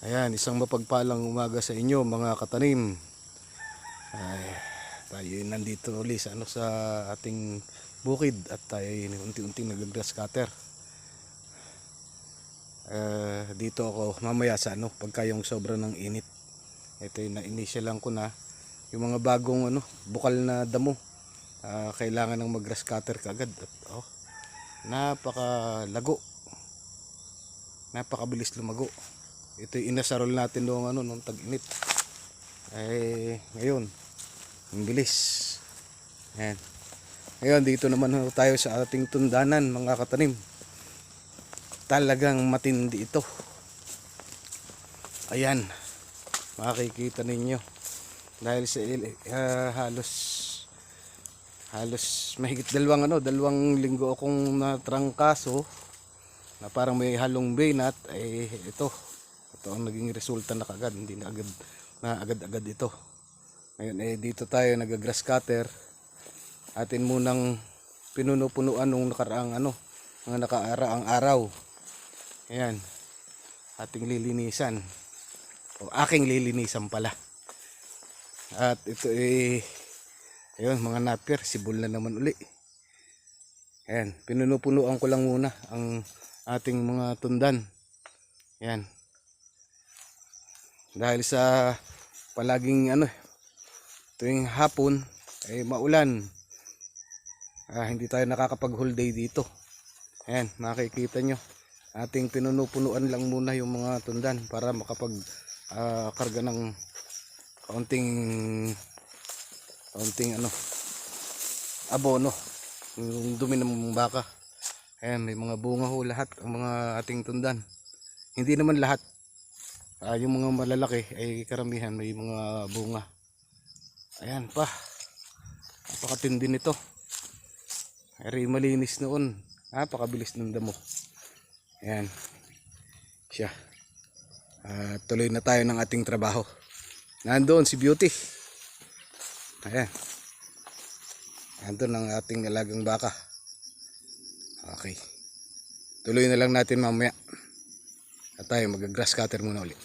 Ayan, isang mapagpalang umaga sa inyo mga katanim. Ay, tayo nandito ulit sa, sa ating bukid at tayo unti-unting nag-grass cutter. Dito ako mamaya sa pagka yung sobra ng init. Ito yung na-initial lang ko na yung mga bagong bukal na damo. Kailangan ng mag-grass cutter kagad at napakalago. Napakabilis lumago. Ito yung inasarol natin noong nung tag-init. Ngayon, ang bilis. Ayan. Ngayon, dito naman tayo sa ating tundanan, mga katanim. Talagang matindi ito. Ayan. Makikita ninyo. Dahil sa halos mahigit dalawang linggo akong natrangkaso na parang may halong baynat, ito ang naging resulta na kagad, hindi na agad ito. Ngayon dito tayo nag-grass cutter. Atin munang pinuno-punuan nung nakaraang mga nakaaraang araw. Ayan, ating lilinisan o aking lilinisan pala. At ito ayun, mga napier, sibol na naman uli. Ayan, pinuno-punuan ko lang muna ang ating mga tundan. Ayan, dahil sa palaging tuwing hapon ay maulan, hindi tayo nakakapag whole day dito. Ayan, makikita nyo, ating pinuno-punuan lang muna yung mga tundan para makapag karga ng kaunting abono, yung dumi ng baka. Ayan, may mga bunga ho lahat ang mga ating tundan. Hindi naman lahat. Yung mga malalaki ay karamihan may mga bunga. Ayan pa, napakatindi nito. Ay malinis noon, napakabilis ng damo. Ayan siya. Tuloy na tayo ng ating trabaho. Nandoon si Beauty. Ayan, nandoon ang ating alagang baka. Okay, tuloy na lang natin mamaya at tayo mag-grass cutter muna ulit.